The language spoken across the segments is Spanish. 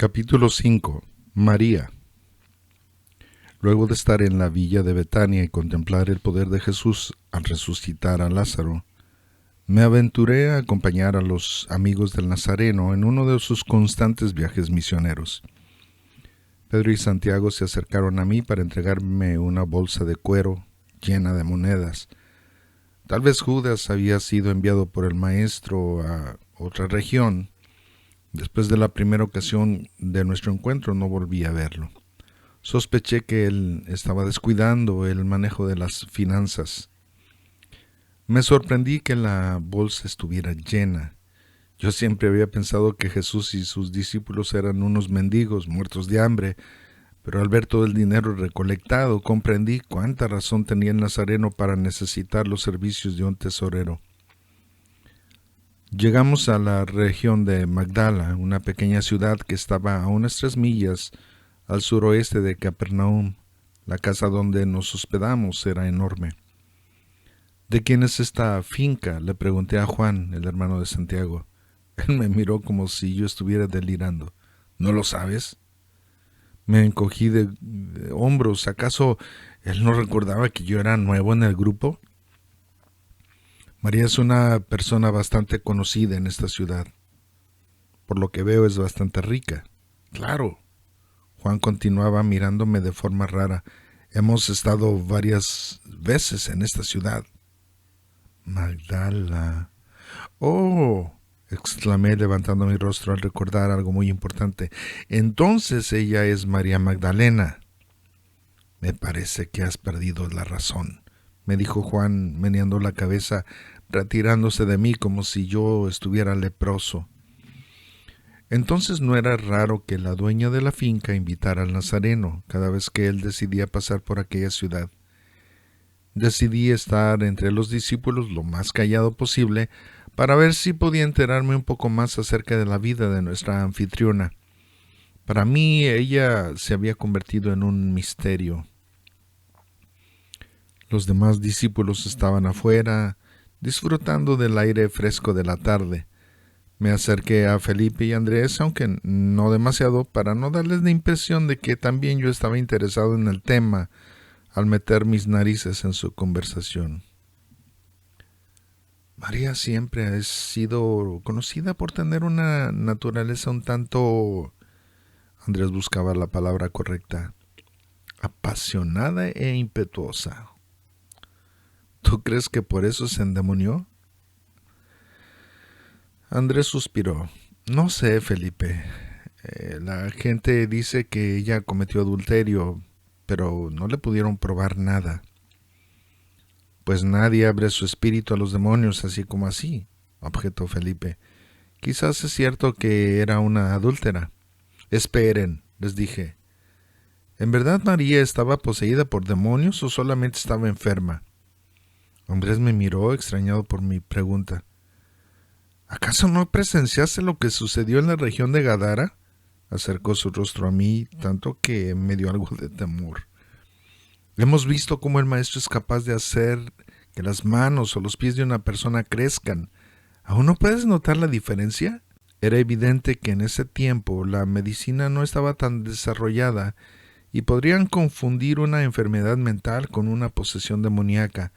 Capítulo 5. María. Luego de estar en la villa de Betania y contemplar el poder de Jesús al resucitar a Lázaro, me aventuré a acompañar a los amigos del Nazareno en uno de sus constantes viajes misioneros. Pedro y Santiago se acercaron a mí para entregarme una bolsa de cuero llena de monedas. Tal vez Judas había sido enviado por el maestro a otra región. Después de la primera ocasión de nuestro encuentro no volví a verlo. Sospeché que él estaba descuidando el manejo de las finanzas. Me sorprendí que la bolsa estuviera llena. Yo siempre había pensado que Jesús y sus discípulos eran unos mendigos muertos de hambre, pero al ver todo el dinero recolectado comprendí cuánta razón tenía el Nazareno para necesitar los servicios de un tesorero. Llegamos a la región de Magdala, una pequeña ciudad que estaba a unas 3 millas al suroeste de Capernaum. La casa donde nos hospedamos era enorme. ¿De quién es esta finca?, le pregunté a Juan, el hermano de Santiago. Él me miró como si yo estuviera delirando. ¿No lo sabes? Me encogí de hombros. ¿Acaso él no recordaba que yo era nuevo en el grupo? María es una persona bastante conocida en esta ciudad. Por lo que veo es bastante rica. Claro. Juan continuaba mirándome de forma rara. Hemos estado varias veces en esta ciudad. Magdala. ¡Oh! Exclamé levantando mi rostro al recordar algo muy importante. Entonces ella es María Magdalena. Me parece que has perdido la razón, me dijo Juan, meneando la cabeza, retirándose de mí como si yo estuviera leproso. Entonces no era raro que la dueña de la finca invitara al Nazareno cada vez que él decidía pasar por aquella ciudad. Decidí estar entre los discípulos lo más callado posible para ver si podía enterarme un poco más acerca de la vida de nuestra anfitriona. Para mí ella se había convertido en un misterio. Los demás discípulos estaban afuera, disfrutando del aire fresco de la tarde. Me acerqué a Felipe y Andrés, aunque no demasiado, para no darles la impresión de que también yo estaba interesado en el tema al meter mis narices en su conversación. María siempre ha sido conocida por tener una naturaleza un tanto... Andrés buscaba la palabra correcta. Apasionada e impetuosa. ¿Tú crees que por eso se endemonió? Andrés suspiró. No sé, Felipe. La gente dice que ella cometió adulterio, pero no le pudieron probar nada. Pues nadie abre su espíritu a los demonios así como así, objetó Felipe. Quizás es cierto que era una adúltera. Esperen, les dije. ¿En verdad María estaba poseída por demonios o solamente estaba enferma? Andrés me miró extrañado por mi pregunta. ¿Acaso no presenciaste lo que sucedió en la región de Gadara? Acercó su rostro a mí, tanto que me dio algo de temor. Hemos visto cómo el maestro es capaz de hacer que las manos o los pies de una persona crezcan. ¿Aún no puedes notar la diferencia? Era evidente que en ese tiempo la medicina no estaba tan desarrollada y podrían confundir una enfermedad mental con una posesión demoníaca.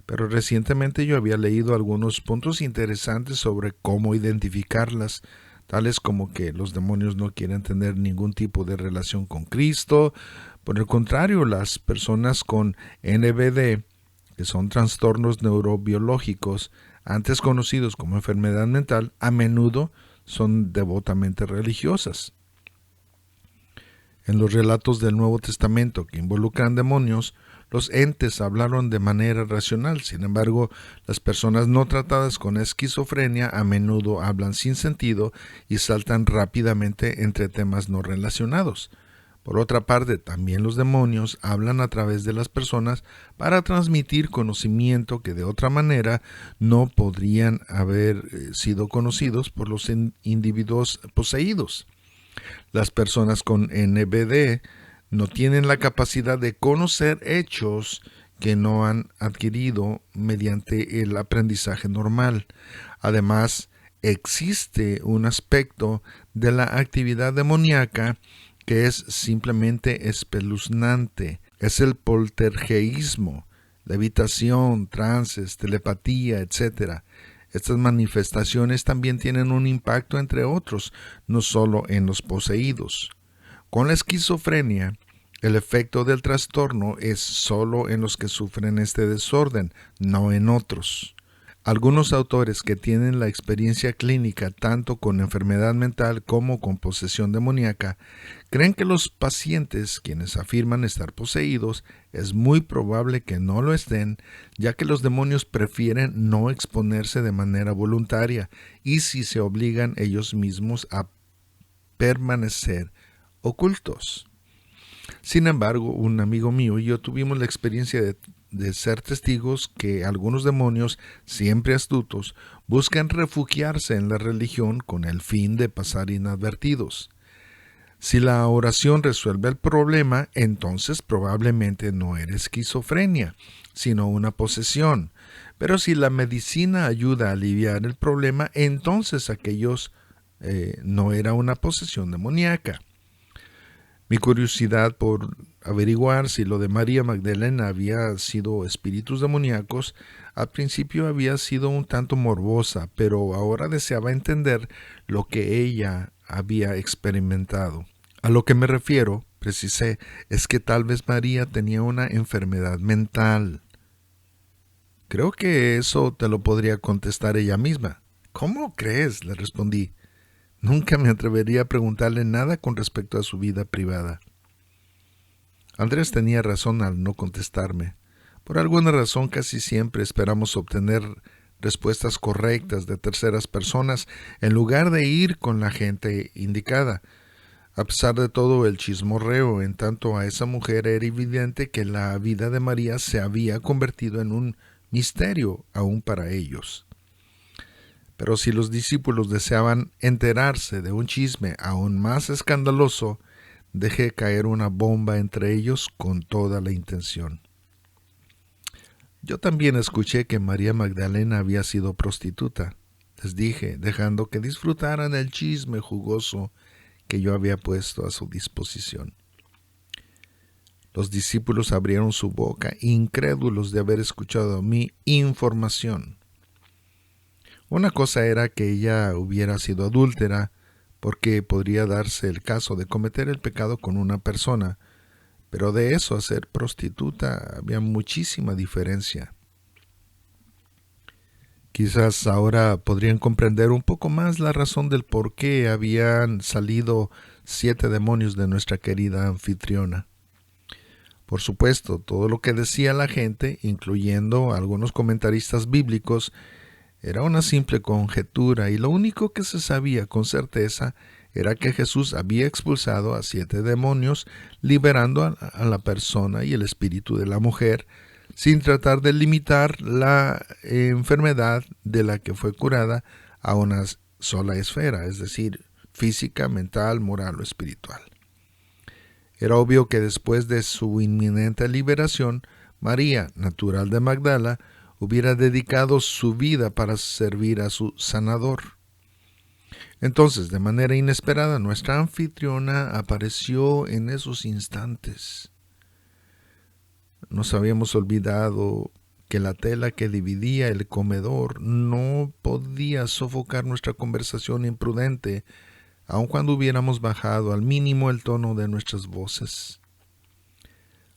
Pero recientemente yo había leído algunos puntos interesantes sobre cómo identificarlas, tales como que los demonios no quieren tener ningún tipo de relación con Cristo. Por el contrario, las personas con NBD, que son trastornos neurobiológicos, antes conocidos como enfermedad mental, a menudo son devotamente religiosas. En los relatos del Nuevo Testamento que involucran demonios, los entes hablaron de manera racional. Sin embargo, las personas no tratadas con esquizofrenia a menudo hablan sin sentido y saltan rápidamente entre temas no relacionados. Por otra parte, también los demonios hablan a través de las personas para transmitir conocimiento que de otra manera no podrían haber sido conocidos por los individuos poseídos. Las personas con NBD no tienen la capacidad de conocer hechos que no han adquirido mediante el aprendizaje normal. Además, existe un aspecto de la actividad demoníaca que es simplemente espeluznante. Es el poltergeísmo, levitación, trances, telepatía, etc. Estas manifestaciones también tienen un impacto, entre otros, no solo en los poseídos. Con la esquizofrenia, el efecto del trastorno es solo en los que sufren este desorden, no en otros. Algunos autores que tienen la experiencia clínica tanto con enfermedad mental como con posesión demoníaca creen que los pacientes quienes afirman estar poseídos es muy probable que no lo estén, ya que los demonios prefieren no exponerse de manera voluntaria y si se obligan ellos mismos a permanecer ocultos. Sin embargo, un amigo mío y yo tuvimos la experiencia de ser testigos que algunos demonios, siempre astutos, buscan refugiarse en la religión con el fin de pasar inadvertidos. Si la oración resuelve el problema, entonces probablemente no era esquizofrenia, sino una posesión. Pero si la medicina ayuda a aliviar el problema, entonces aquellos no era una posesión demoníaca. Mi curiosidad por averiguar si lo de María Magdalena había sido espíritus demoníacos, al principio había sido un tanto morbosa, pero ahora deseaba entender lo que ella había experimentado. A lo que me refiero, precisé, es que tal vez María tenía una enfermedad mental. Creo que eso te lo podría contestar ella misma. ¿Cómo crees?, le respondí. Nunca me atrevería a preguntarle nada con respecto a su vida privada. Andrés tenía razón al no contestarme. Por alguna razón casi siempre esperamos obtener respuestas correctas de terceras personas en lugar de ir con la gente indicada. A pesar de todo el chismorreo en tanto a esa mujer era evidente que la vida de María se había convertido en un misterio aún para ellos. Pero si los discípulos deseaban enterarse de un chisme aún más escandaloso, dejé caer una bomba entre ellos con toda la intención. Yo también escuché que María Magdalena había sido prostituta, les dije, dejando que disfrutaran el chisme jugoso que yo había puesto a su disposición. Los discípulos abrieron su boca, incrédulos de haber escuchado mi información. Una cosa era que ella hubiera sido adúltera, porque podría darse el caso de cometer el pecado con una persona, pero de eso a ser prostituta había muchísima diferencia. Quizás ahora podrían comprender un poco más la razón del por qué habían salido 7 demonios de nuestra querida anfitriona. Por supuesto, todo lo que decía la gente, incluyendo algunos comentaristas bíblicos, era una simple conjetura y lo único que se sabía con certeza era que Jesús había expulsado a 7 demonios, liberando a la persona y el espíritu de la mujer, sin tratar de limitar la enfermedad de la que fue curada a una sola esfera, es decir, física, mental, moral o espiritual. Era obvio que después de su inminente liberación, María, natural de Magdala, hubiera dedicado su vida para servir a su sanador. Entonces, de manera inesperada, nuestra anfitriona apareció en esos instantes. Nos habíamos olvidado que la tela que dividía el comedor no podía sofocar nuestra conversación imprudente, aun cuando hubiéramos bajado al mínimo el tono de nuestras voces.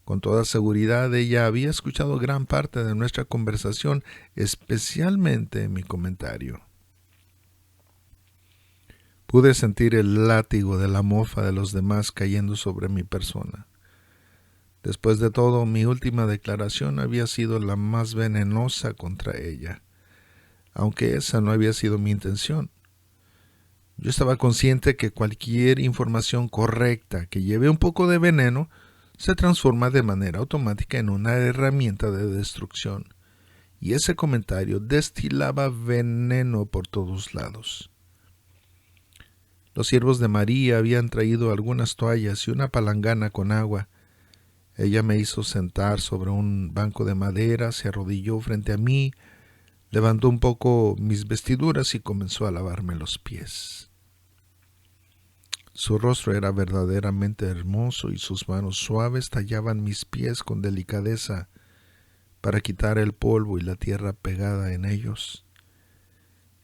Con toda seguridad ella había escuchado gran parte de nuestra conversación, especialmente mi comentario. Pude sentir el látigo de la mofa de los demás cayendo sobre mi persona. Después de todo, mi última declaración había sido la más venenosa contra ella, aunque esa no había sido mi intención. Yo estaba consciente que cualquier información correcta que lleve un poco de veneno se transforma de manera automática en una herramienta de destrucción, y ese comentario destilaba veneno por todos lados. Los siervos de María habían traído algunas toallas y una palangana con agua. Ella me hizo sentar sobre un banco de madera, se arrodilló frente a mí, Levantó un poco mis vestiduras y comenzó a lavarme los pies. Su rostro era verdaderamente hermoso y sus manos suaves tallaban mis pies con delicadeza para quitar el polvo y la tierra pegada en ellos.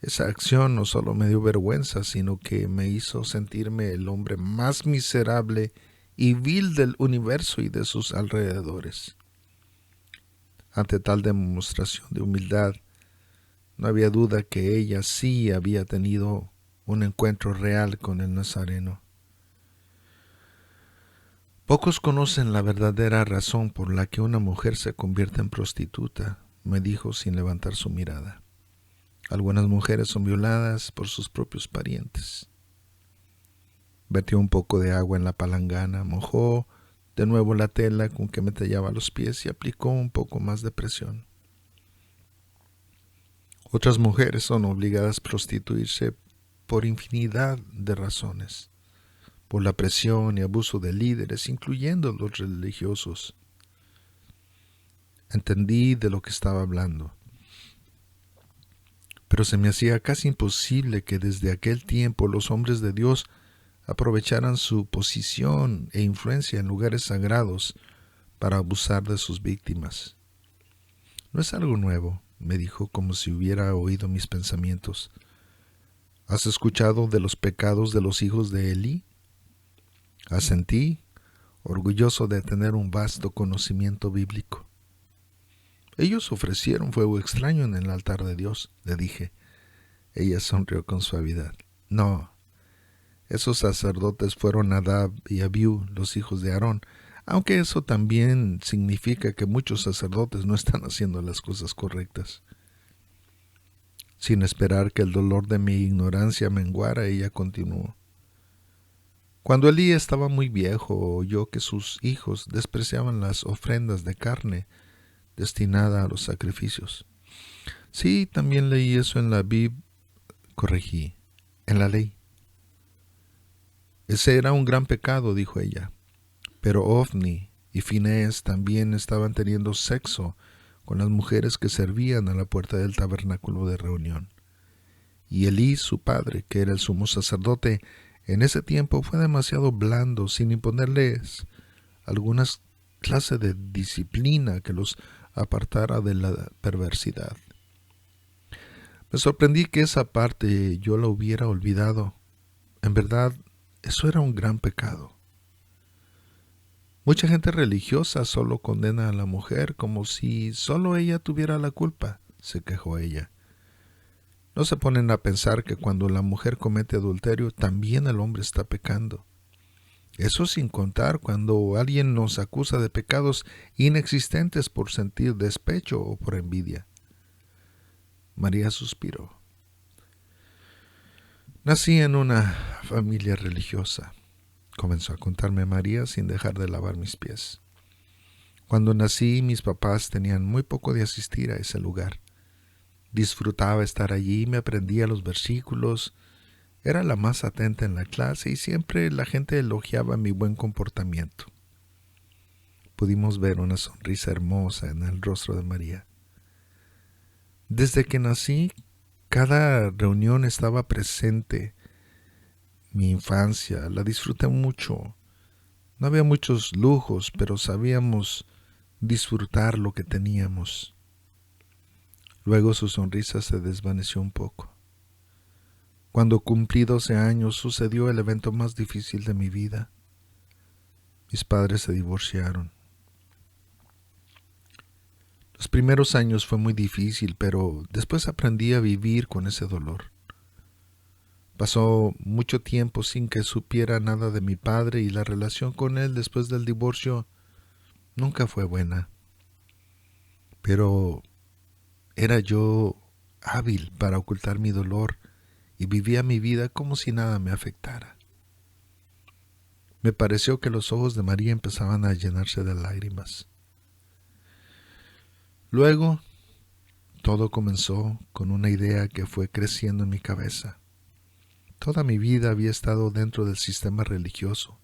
Esa acción no solo me dio vergüenza, sino que me hizo sentirme el hombre más miserable y vil del universo y de sus alrededores. Ante tal demostración de humildad, no había duda que ella sí había tenido un encuentro real con el Nazareno. Pocos conocen la verdadera razón por la que una mujer se convierte en prostituta, me dijo sin levantar su mirada. Algunas mujeres son violadas por sus propios parientes. Vertió un poco de agua en la palangana, mojó de nuevo la tela con que me tallaba los pies y aplicó un poco más de presión. Otras mujeres son obligadas a prostituirse por infinidad de razones, por la presión y abuso de líderes, incluyendo los religiosos. Entendí de lo que estaba hablando, pero se me hacía casi imposible que desde aquel tiempo los hombres de Dios aprovecharan su posición e influencia en lugares sagrados para abusar de sus víctimas. No es algo nuevo, me dijo como si hubiera oído mis pensamientos. ¿Has escuchado de los pecados de los hijos de Elí? Asentí, orgulloso de tener un vasto conocimiento bíblico. Ellos ofrecieron fuego extraño en el altar de Dios, le dije. Ella sonrió con suavidad. No, esos sacerdotes fueron Nadab y Abiú, los hijos de Aarón, aunque eso también significa que muchos sacerdotes no están haciendo las cosas correctas. Sin esperar que el dolor de mi ignorancia menguara, ella continuó. Cuando Elí estaba muy viejo, oyó que sus hijos despreciaban las ofrendas de carne destinada a los sacrificios. Sí, también leí eso en la Biblia, corregí, en la ley. Ese era un gran pecado, dijo ella. Pero Ofni y Finés también estaban teniendo sexo con las mujeres que servían a la puerta del tabernáculo de reunión. Y Elí, su padre, que era el sumo sacerdote, en ese tiempo fue demasiado blando, sin imponerles alguna clase de disciplina que los apartara de la perversidad. Me sorprendí que esa parte yo la hubiera olvidado. En verdad, eso era un gran pecado. Mucha gente religiosa solo condena a la mujer como si solo ella tuviera la culpa, se quejó ella. No se ponen a pensar que cuando la mujer comete adulterio, también el hombre está pecando. Eso sin contar cuando alguien nos acusa de pecados inexistentes por sentir despecho o por envidia. María suspiró. Nací en una familia religiosa, comenzó a contarme María sin dejar de lavar mis pies. Cuando nací, mis papás tenían muy poco de asistir a ese lugar. Disfrutaba estar allí, me aprendía los versículos, era la más atenta en la clase y siempre la gente elogiaba mi buen comportamiento. Pudimos ver una sonrisa hermosa en el rostro de María. Desde que nací, cada reunión estaba presente. Mi infancia la disfruté mucho. No había muchos lujos, pero sabíamos disfrutar lo que teníamos. Luego su sonrisa se desvaneció un poco. Cuando cumplí 12 años sucedió el evento más difícil de mi vida. Mis padres se divorciaron. Los primeros años fue muy difícil, pero después aprendí a vivir con ese dolor. Pasó mucho tiempo sin que supiera nada de mi padre y la relación con él después del divorcio nunca fue buena. Pero era yo hábil para ocultar mi dolor y vivía mi vida como si nada me afectara. Me pareció que los ojos de María empezaban a llenarse de lágrimas. Luego, todo comenzó con una idea que fue creciendo en mi cabeza. Toda mi vida había estado dentro del sistema religioso.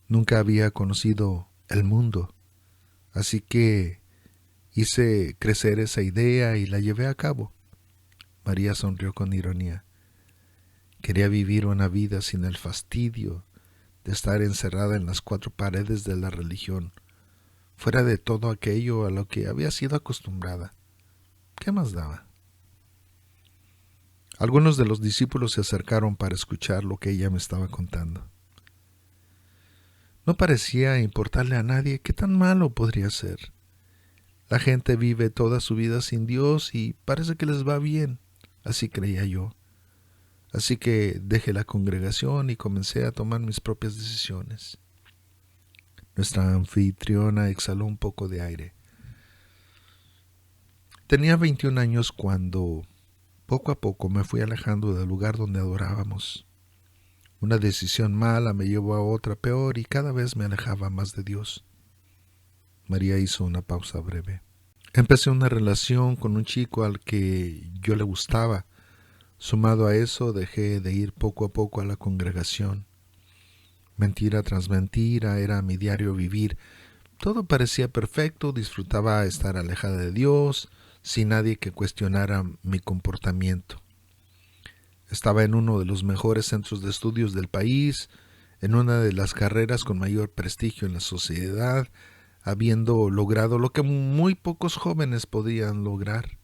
Nunca había conocido el mundo, así que Hice crecer esa idea y la llevé a cabo. María sonrió con ironía. Quería vivir una vida sin el fastidio de estar encerrada en las cuatro paredes de la religión, fuera de todo aquello a lo que había sido acostumbrada. ¿Qué más daba? Algunos de los discípulos se acercaron para escuchar lo que ella me estaba contando. No parecía importarle a nadie qué tan malo podría ser. La gente vive toda su vida sin Dios y parece que les va bien, así creía yo. Así que dejé la congregación y comencé a tomar mis propias decisiones. Nuestra anfitriona exhaló un poco de aire. Tenía 21 años cuando, poco a poco, me fui alejando del lugar donde adorábamos. Una decisión mala me llevó a otra peor y cada vez me alejaba más de Dios. María hizo una pausa breve. Empecé una relación con un chico al que yo le gustaba. Sumado a eso, dejé de ir poco a poco a la congregación. Mentira tras mentira era mi diario vivir. Todo parecía perfecto, disfrutaba estar alejada de Dios, sin nadie que cuestionara mi comportamiento. Estaba en uno de los mejores centros de estudios del país, en una de las carreras con mayor prestigio en la sociedad, habiendo logrado lo que muy pocos jóvenes podían lograr.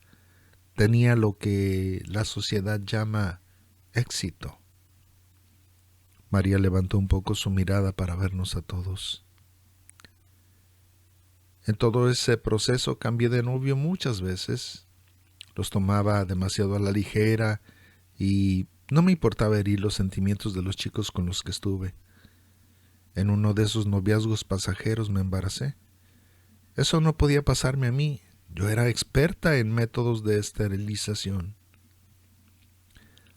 Tenía lo que la sociedad llama éxito. María levantó un poco su mirada para vernos a todos. En todo ese proceso cambié de novio muchas veces. Los tomaba demasiado a la ligera y no me importaba herir los sentimientos de los chicos con los que estuve. En uno de esos noviazgos pasajeros me embaracé. Eso no podía pasarme a mí. Yo era experta en métodos de esterilización.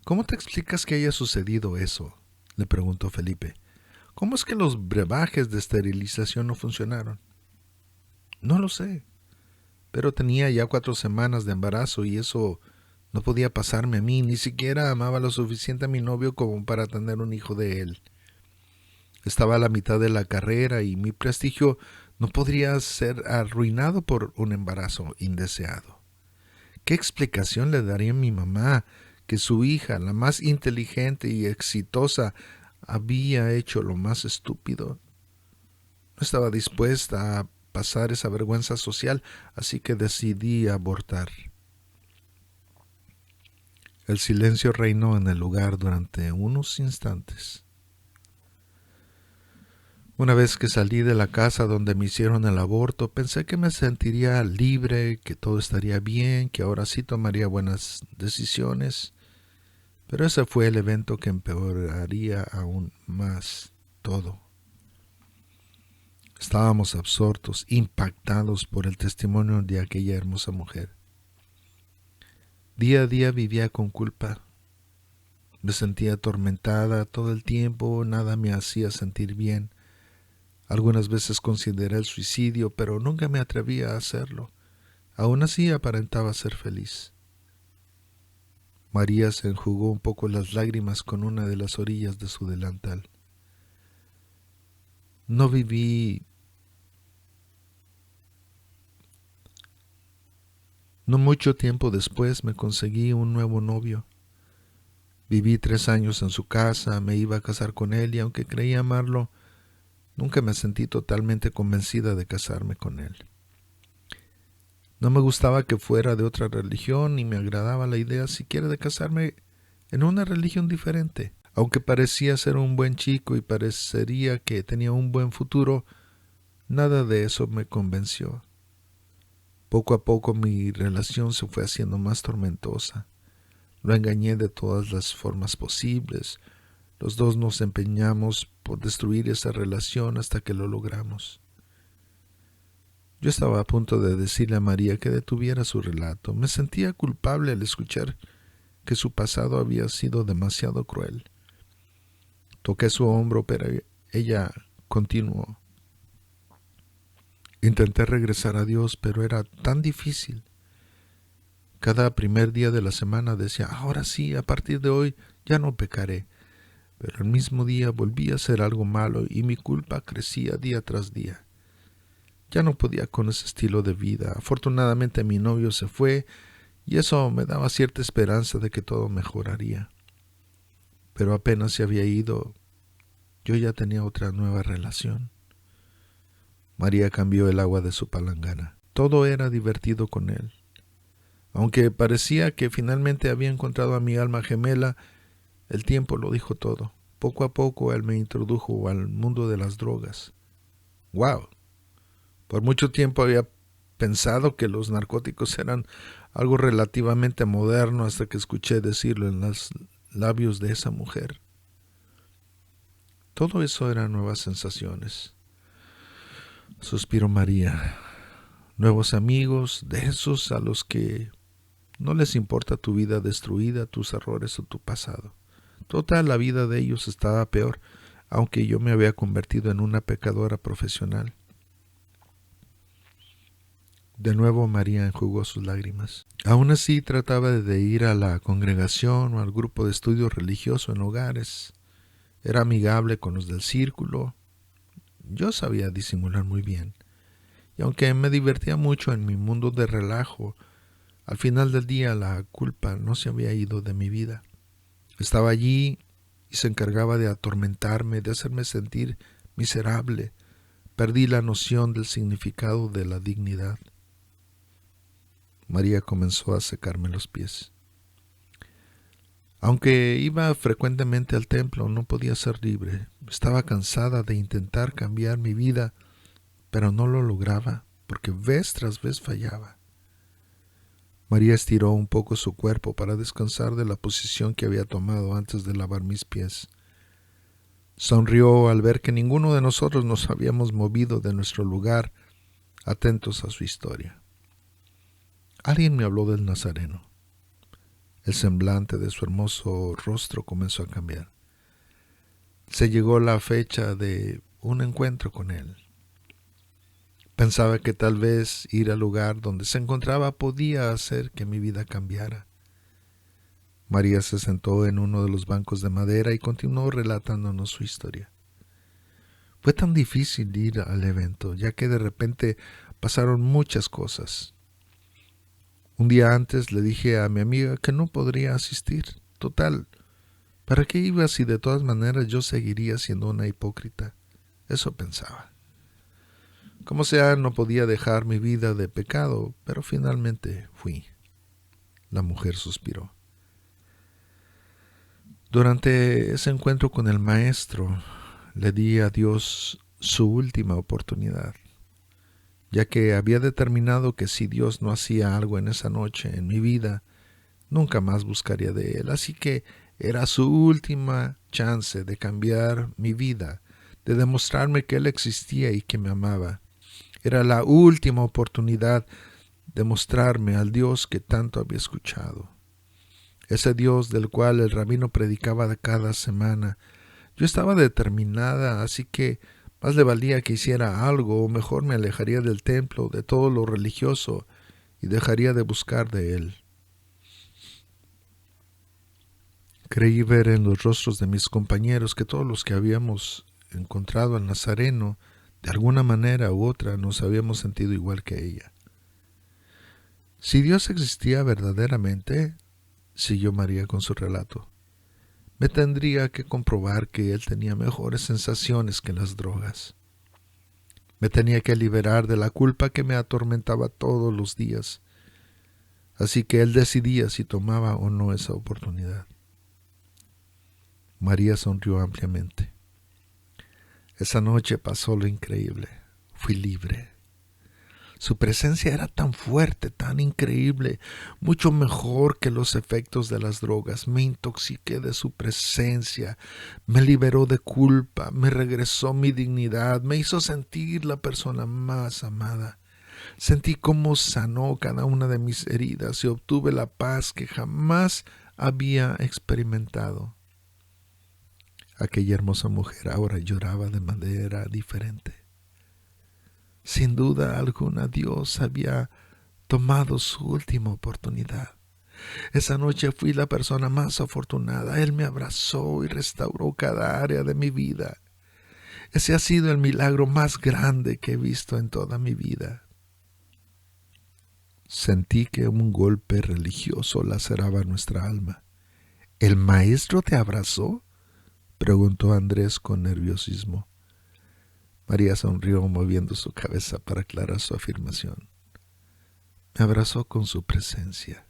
¿Cómo te explicas que haya sucedido eso?, le preguntó Felipe. ¿Cómo es que los brebajes de esterilización no funcionaron? No lo sé, pero tenía ya 4 semanas de embarazo y eso no podía pasarme a mí. Ni siquiera amaba lo suficiente a mi novio como para tener un hijo de él. Estaba a la mitad de la carrera y mi prestigio no podría ser arruinado por un embarazo indeseado. ¿Qué explicación le daría a mi mamá que su hija, la más inteligente y exitosa, había hecho lo más estúpido? No estaba dispuesta a pasar esa vergüenza social, así que decidí abortar. El silencio reinó en el lugar durante unos instantes. Una vez que salí de la casa donde me hicieron el aborto, pensé que me sentiría libre, que todo estaría bien, que ahora sí tomaría buenas decisiones. Pero ese fue el evento que empeoraría aún más todo. Estábamos absortos, impactados por el testimonio de aquella hermosa mujer. Día a día vivía con culpa. Me sentía atormentada todo el tiempo, nada me hacía sentir bien. Algunas veces consideré el suicidio, pero nunca me atrevía a hacerlo. Aún así aparentaba ser feliz. María se enjugó un poco las lágrimas con una de las orillas de su delantal. No mucho tiempo después me conseguí un nuevo novio. Viví 3 años en su casa, me iba a casar con él y aunque creía amarlo, nunca me sentí totalmente convencida de casarme con él. No me gustaba que fuera de otra religión ni me agradaba la idea siquiera de casarme en una religión diferente. Aunque parecía ser un buen chico y parecería que tenía un buen futuro, nada de eso me convenció. Poco a poco mi relación se fue haciendo más tormentosa. Lo engañé de todas las formas posibles. Los dos nos empeñamos por destruir esa relación hasta que lo logramos. Yo estaba a punto de decirle a María que detuviera su relato. Me sentía culpable al escuchar que su pasado había sido demasiado cruel. Toqué su hombro, pero ella continuó. Intenté regresar a Dios, pero era tan difícil. Cada primer día de la semana decía, ahora sí, a partir de hoy ya no pecaré. Pero el mismo día volví a hacer algo malo y mi culpa crecía día tras día. Ya no podía con ese estilo de vida. Afortunadamente mi novio se fue y eso me daba cierta esperanza de que todo mejoraría. Pero apenas se había ido, yo ya tenía otra nueva relación. María cambió el agua de su palangana. Todo era divertido con él. Aunque parecía que finalmente había encontrado a mi alma gemela, el tiempo lo dijo todo. Poco a poco él me introdujo al mundo de las drogas. ¡Wow! Por mucho tiempo había pensado que los narcóticos eran algo relativamente moderno hasta que escuché decirlo en los labios de esa mujer. Todo eso eran nuevas sensaciones. Suspiró María. Nuevos amigos, de esos a los que no les importa tu vida destruida, tus errores o tu pasado. Total, la vida de ellos estaba peor, aunque yo me había convertido en una pecadora profesional. De nuevo María enjugó sus lágrimas. Aún así trataba de ir a la congregación o al grupo de estudio religioso en hogares. Era amigable con los del círculo. Yo sabía disimular muy bien. Y aunque me divertía mucho en mi mundo de relajo, al final del día la culpa no se había ido de mi vida. Estaba allí y se encargaba de atormentarme, de hacerme sentir miserable. Perdí la noción del significado de la dignidad. María comenzó a secarme los pies. Aunque iba frecuentemente al templo, no podía ser libre. Estaba cansada de intentar cambiar mi vida, pero no lo lograba, porque vez tras vez fallaba. María estiró un poco su cuerpo para descansar de la posición que había tomado antes de lavar mis pies. Sonrió al ver que ninguno de nosotros nos habíamos movido de nuestro lugar, atentos a su historia. Alguien me habló del Nazareno. El semblante de su hermoso rostro comenzó a cambiar. Se llegó la fecha de un encuentro con él. Pensaba que tal vez ir al lugar donde se encontraba podía hacer que mi vida cambiara. María se sentó en uno de los bancos de madera y continuó relatándonos su historia. Fue tan difícil ir al evento, ya que de repente pasaron muchas cosas. Un día antes le dije a mi amiga que no podría asistir. Total, ¿para qué iba si de todas maneras yo seguiría siendo una hipócrita? Eso pensaba. Como sea, no podía dejar mi vida de pecado, pero finalmente fui. La mujer suspiró. Durante ese encuentro con el maestro, le di a Dios su última oportunidad, ya que había determinado que si Dios no hacía algo en esa noche en mi vida, nunca más buscaría de Él. Así que era su última chance de cambiar mi vida, de demostrarme que Él existía y que me amaba. Era la última oportunidad de mostrarme al Dios que tanto había escuchado. Ese Dios del cual el rabino predicaba cada semana. Yo estaba determinada, así que más le valía que hiciera algo, o mejor me alejaría del templo, de todo lo religioso, y dejaría de buscar de Él. Creí ver en los rostros de mis compañeros que todos los que habíamos encontrado al Nazareno, de alguna manera u otra, nos habíamos sentido igual que ella. Si Dios existía verdaderamente, siguió María con su relato, me tendría que comprobar que Él tenía mejores sensaciones que las drogas. Me tenía que liberar de la culpa que me atormentaba todos los días. Así que Él decidía si tomaba o no esa oportunidad. María sonrió ampliamente. Esa noche pasó lo increíble. Fui libre. Su presencia era tan fuerte, tan increíble, mucho mejor que los efectos de las drogas. Me intoxiqué de su presencia, me liberó de culpa, me regresó mi dignidad, me hizo sentir la persona más amada. Sentí cómo sanó cada una de mis heridas y obtuve la paz que jamás había experimentado. Aquella hermosa mujer ahora lloraba de manera diferente. Sin duda alguna, Dios había tomado su última oportunidad. Esa noche fui la persona más afortunada. Él me abrazó y restauró cada área de mi vida. Ese ha sido el milagro más grande que he visto en toda mi vida. Sentí que un golpe religioso laceraba nuestra alma. ¿El maestro te abrazó?, preguntó Andrés con nerviosismo. María sonrió moviendo su cabeza para aclarar su afirmación. Me abrazó con su presencia.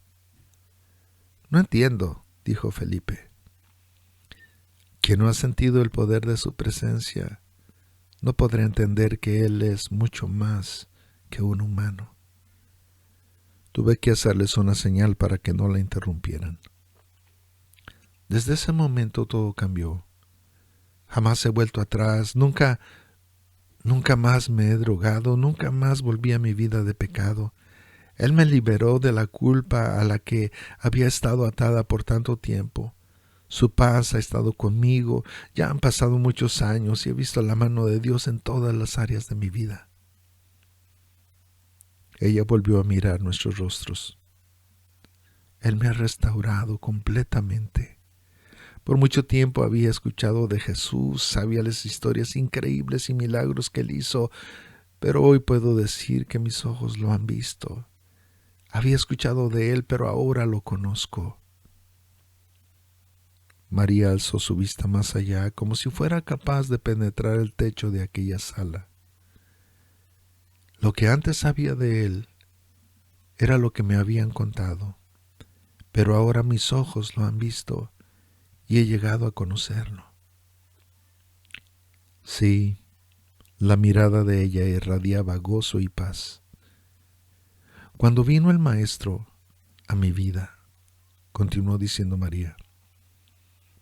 No entiendo, dijo Felipe. Quien no ha sentido el poder de su presencia no podrá entender que Él es mucho más que un humano. Tuve que hacerles una señal para que no la interrumpieran. Desde ese momento todo cambió. Jamás he vuelto atrás, nunca más me he drogado, nunca más volví a mi vida de pecado. Él me liberó de la culpa a la que había estado atada por tanto tiempo. Su paz ha estado conmigo, ya han pasado muchos años y he visto la mano de Dios en todas las áreas de mi vida. Ella volvió a mirar nuestros rostros. Él me ha restaurado completamente. Por mucho tiempo había escuchado de Jesús, sabía las historias increíbles y milagros que Él hizo, pero hoy puedo decir que mis ojos lo han visto. Había escuchado de Él, pero ahora lo conozco. María alzó su vista más allá, como si fuera capaz de penetrar el techo de aquella sala. Lo que antes sabía de Él era lo que me habían contado, pero ahora mis ojos lo han visto y he llegado a conocerlo. Sí, la mirada de ella irradiaba gozo y paz. Cuando vino el Maestro a mi vida, continuó diciendo María,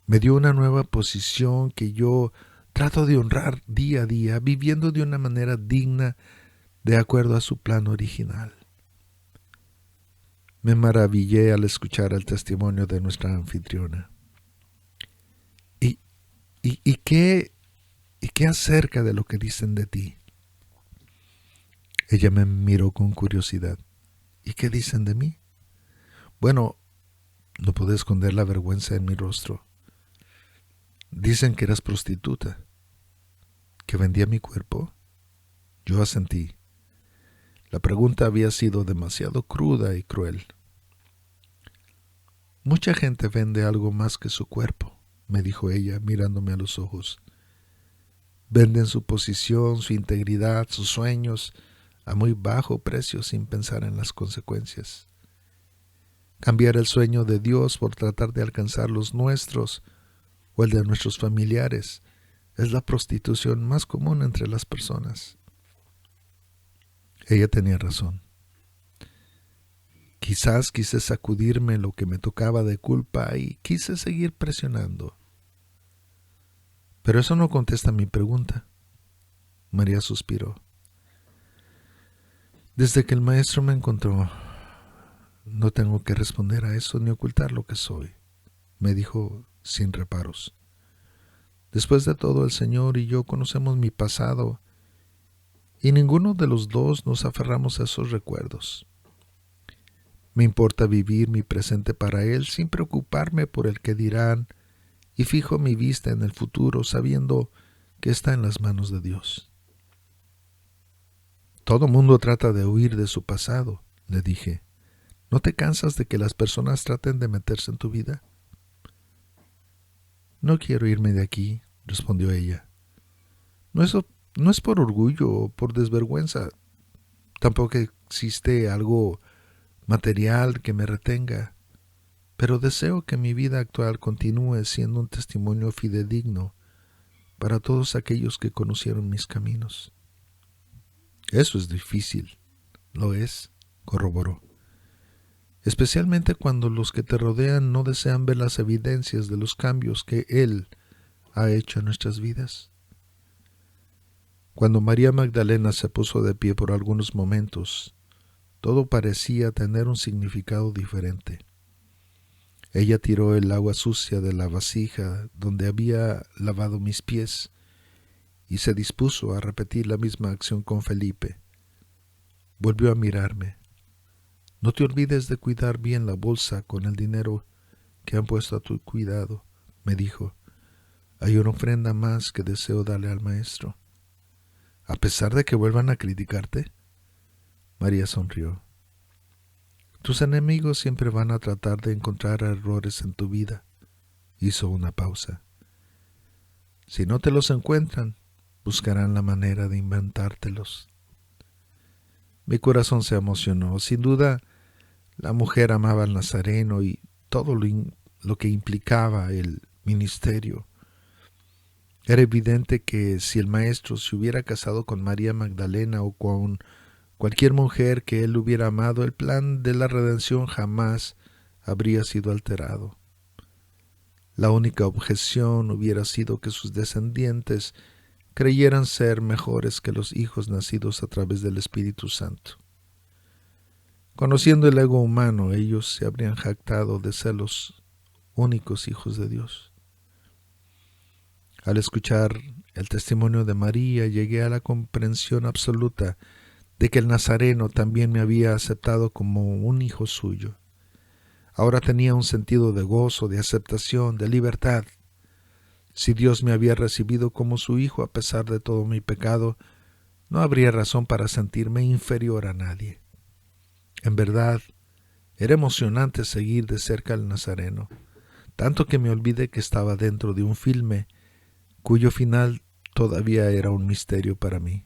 me dio una nueva posición que yo trato de honrar día a día, viviendo de una manera digna de acuerdo a su plan original. Me maravillé al escuchar el testimonio de nuestra anfitriona. ¿Y qué acerca de lo que dicen de ti? Ella me miró con curiosidad. ¿Y qué dicen de mí? Bueno, no pude esconder la vergüenza en mi rostro. Dicen que eras prostituta, que vendía mi cuerpo. Yo asentí. La pregunta había sido demasiado cruda y cruel. Mucha gente vende algo más que su cuerpo, me dijo ella, mirándome a los ojos. Venden su posición, su integridad, sus sueños a muy bajo precio sin pensar en las consecuencias. Cambiar el sueño de Dios por tratar de alcanzar los nuestros o el de nuestros familiares es la prostitución más común entre las personas. Ella tenía razón. Quizás quise sacudirme lo que me tocaba de culpa y quise seguir presionando. Pero eso no contesta mi pregunta. María suspiró. Desde que el Maestro me encontró, no tengo que responder a eso ni ocultar lo que soy, me dijo sin reparos. Después de todo, el Señor y yo conocemos mi pasado y ninguno de los dos nos aferramos a esos recuerdos. Me importa vivir mi presente para Él sin preocuparme por el que dirán y fijo mi vista en el futuro sabiendo que está en las manos de Dios. Todo mundo trata de huir de su pasado, le dije. ¿No te cansas de que las personas traten de meterse en tu vida? No quiero irme de aquí, respondió ella. No es por orgullo o por desvergüenza. Tampoco existe algo material que me retenga, pero deseo que mi vida actual continúe siendo un testimonio fidedigno para todos aquellos que conocieron mis caminos. Eso es difícil, lo es, corroboró. Especialmente cuando los que te rodean no desean ver las evidencias de los cambios que Él ha hecho en nuestras vidas. Cuando María Magdalena se puso de pie por algunos momentos, todo parecía tener un significado diferente. Ella tiró el agua sucia de la vasija donde había lavado mis pies y se dispuso a repetir la misma acción con Felipe. Volvió a mirarme. No te olvides de cuidar bien la bolsa con el dinero que han puesto a tu cuidado, me dijo. Hay una ofrenda más que deseo darle al Maestro. A pesar de que vuelvan a criticarte. María sonrió. Tus enemigos siempre van a tratar de encontrar errores en tu vida. Hizo una pausa. Si no te los encuentran, buscarán la manera de inventártelos. Mi corazón se emocionó. Sin duda, la mujer amaba al Nazareno y todo lo que implicaba el ministerio. Era evidente que si el Maestro se hubiera casado con María Magdalena o con cualquier mujer que él hubiera amado, el plan de la redención jamás habría sido alterado. La única objeción hubiera sido que sus descendientes creyeran ser mejores que los hijos nacidos a través del Espíritu Santo. Conociendo el ego humano, ellos se habrían jactado de ser los únicos hijos de Dios. Al escuchar el testimonio de María, llegué a la comprensión absoluta de que el Nazareno también me había aceptado como un hijo suyo. Ahora tenía un sentido de gozo, de aceptación, de libertad. Si Dios me había recibido como su hijo a pesar de todo mi pecado, no habría razón para sentirme inferior a nadie. En verdad, era emocionante seguir de cerca al Nazareno, tanto que me olvidé que estaba dentro de un filme cuyo final todavía era un misterio para mí.